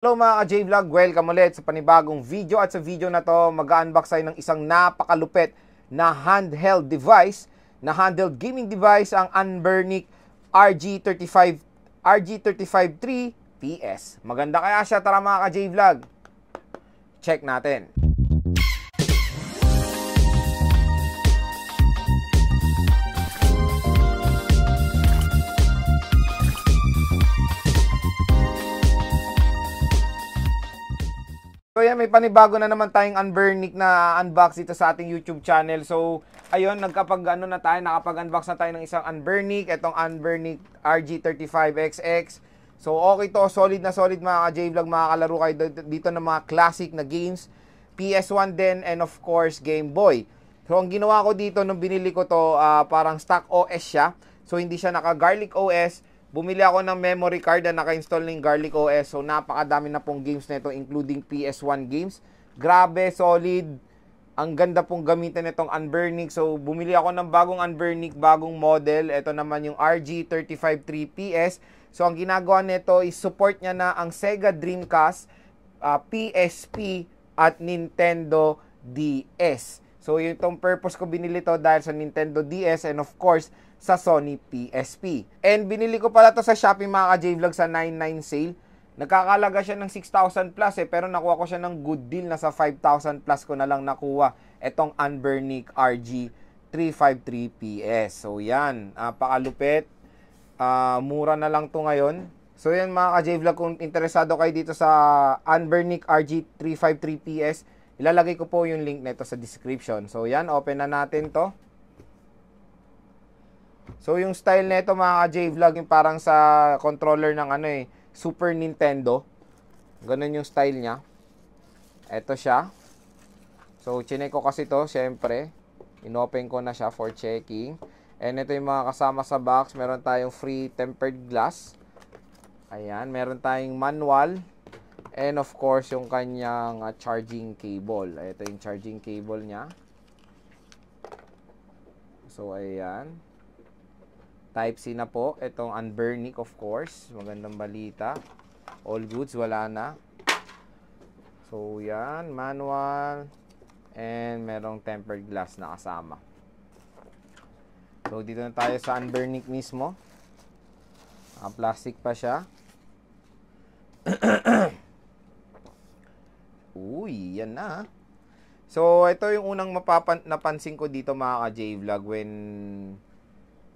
Hello mga ka-J-Vlog, welcome ulit sa panibagong video at sa video na to mag-unbox tayo ng isang napakalupit na handheld device, na handheld gaming device, ang Anbernic RG353 PS. Maganda kaya siya? Tara mga ka-J-Vlog, check natin. So yan, may panibago na naman tayong Anbernic na unbox dito sa ating YouTube channel. So ayun, nakapag-unbox na tayo ng isang Anbernic, itong Anbernic RG35XX. So okay to, solid na solid mga ka-J-Vlog, makakalaro kayo dito ng mga classic na games, PS1 din, and of course Game Boy. So ang ginawa ko dito nung binili ko to, parang stock OS siya. So hindi siya naka-Garlic OS. Bumili ako ng memory card na naka-install ng Garlic OS. So, napakadami na pong games na ito, including PS1 games. Grabe, solid. Ang ganda pong gamitin itong Anbernic. So, bumili ako ng bagong Anbernic, bagong model. Ito naman yung RG353 PS. So, ang ginagawa nito is support niya na ang Sega Dreamcast, PSP, at Nintendo DS. So, yung purpose ko binili to dahil sa Nintendo DS and of course, sa Sony PSP. And binili ko pala to sa Shopee mga ka-J-Vlog sa 99 sale. Nagkakalaga siya ng 6,000 plus pero nakuha ko siya ng good deal. Nasa 5,000 plus ko na lang nakuha itong Anbernic RG353 PS. So yan, pakalupit. Mura na lang to ngayon. So yan mga ka-J-Vlog, kung interesado kayo dito sa Anbernic RG353 PS, ilalagay ko po yung link nito sa description. So yan, open na natin to. So yung style nito mga ka-J-Vlog, yung parang sa controller ng Super Nintendo. Ganun yung style niya. Ito siya. So chinek ko kasi to, syempre. Inopen ko na siya for checking. And ito yung mga kasama sa box. Meron tayong free tempered glass. Ayan, meron tayong manual. And of course, yung kanyang charging cable. Ito yung charging cable niya. So ayan. Type-C na po. Itong Anbernic, of course. Magandang balita. All goods, wala na. So, yan. Manual. And merong tempered glass na kasama. So, dito na tayo sa Anbernic mismo. Plastic pa siya. Uy, yan na. So, ito yung unang napansin ko dito mga ka-J-Vlog when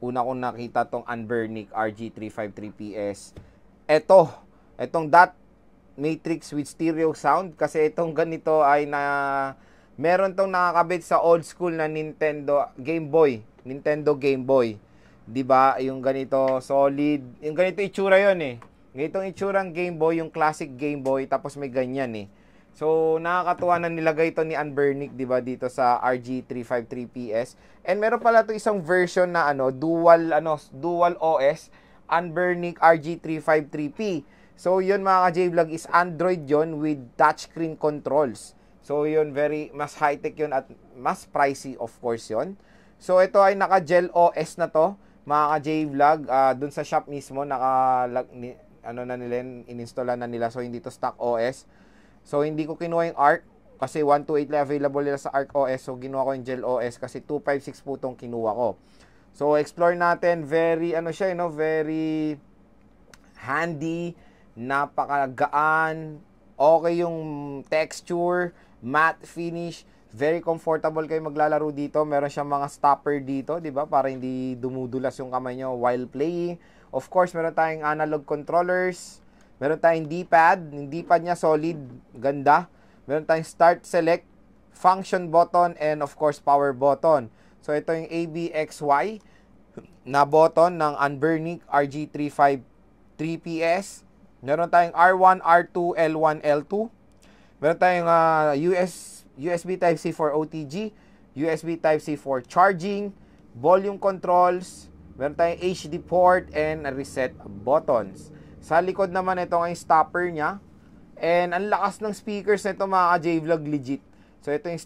una kong nakita tong Anbernic RG353 PS. Etong dot matrix with stereo sound, kasi itong ganito ay meron tong nakakabit sa old school na Nintendo Game Boy. 'Di ba? Yung ganito solid, yung ganito itsura 'yon eh. Ganitong itsurang Game Boy, yung classic Game Boy, tapos may ganyan eh. So, nakakatuwa na nilagay ito ni Anbernic, 'di ba, dito sa RG353 PS. And meron pala ito isang version na dual OS, Anbernic RG353P. So, 'yun mga ka-J-Vlog, is Android 'yon with touchscreen controls. So, 'yun mas high-tech 'yun at mas pricey of course 'yun. So, ito ay naka-gel OS na 'to, mga ka-J-Vlog. Dun sa shop mismo ininstall na nila, so hindi to stock OS. So, hindi ko kinuha yung ARC kasi 128 lang available nila sa ARC OS. So, ginawa ko yung Gel OS kasi 256 po itong kinuha ko. So, explore natin. Very, very handy. Napakagaan. Okay yung texture. Matte finish. Very comfortable kayo maglalaro dito. Meron siyang mga stopper dito, di ba? Para hindi dumudulas yung kamay nyo while playing. Of course, meron tayong analog controllers. Meron tayong D-pad. Yung D-pad niya solid, ganda. Meron tayong start, select, function button, and of course, power button. So, ito yung ABXY na button ng Anbernic RG353 PS. Meron tayong R1, R2, L1, L2. Meron tayong USB Type-C for OTG, USB Type-C for charging, volume controls, meron tayong HD port, and reset buttons. Sa likod naman, ito ang stopper niya. And ang lakas ng speakers nito mga ka-J-Vlog, legit. So ito yung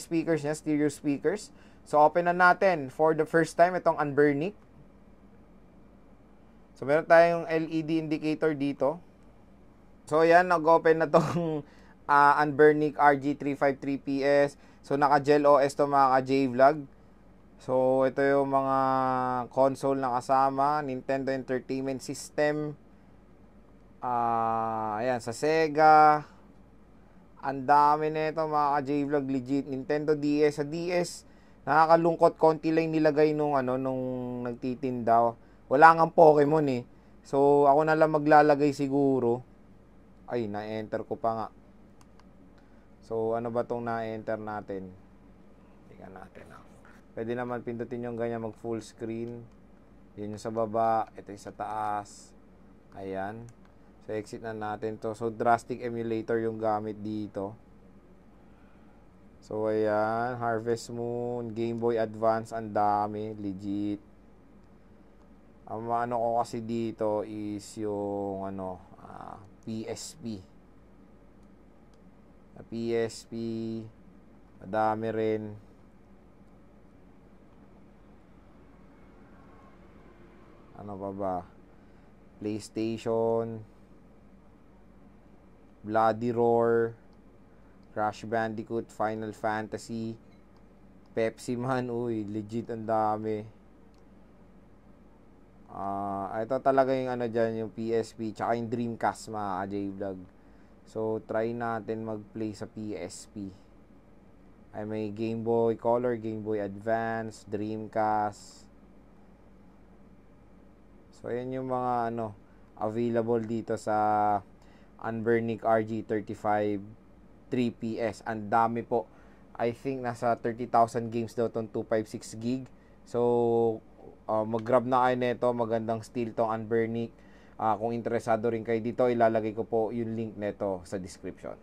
speakers niya, stereo speakers. So open na natin for the first time itong Anbernic. So meron tayong LED indicator dito. So yan, nag-open na tong Anbernic RG353PS. So naka-gel OS to mga ka-J-Vlog. So ito yung mga console na kasama, Nintendo Entertainment System. Ayan, sa Sega. Ang dami nito mga ka-J-Vlog, legit. Nintendo DS. Sa DS, nakakalungkot, konti lang nilagay nung nagtitinda. Wala ngang Pokemon eh. So ako na lang maglalagay siguro. Ay, na-enter ko pa nga. So ano ba tong na-enter natin? Tingnan natin. Pwede naman pindutin yung ganyan, mag full screen. Yun yung sa baba, ito yung sa taas. Ayan. So exit na natin to. So drastic emulator yung gamit dito. So ayan, Harvest Moon, Game Boy Advance, ang dami, legit. Ang ano ko kasi dito is yung PSP. PSP, madami rin. Ano pa ba? PlayStation, Bloody Roar, Crash Bandicoot, Final Fantasy, Pepsi Man, uy, legit ang dami. Ito talaga yung dyan, yung PSP, tsaka yung Dreamcast mga ka-J-Vlog. So, try natin mag-play sa PSP. Ay, may Game Boy Color, Game Boy Advance, Dreamcast. So, ayan yung mga available dito sa Anbernic RG35 3PS. Ang dami po. I think nasa 30,000 games daw tong 256 gig. So, mag-grab na kayo nito. Magandang steel tong Anbernic. Kung interesado rin kayo dito, ilalagay ko po yung link nito sa description.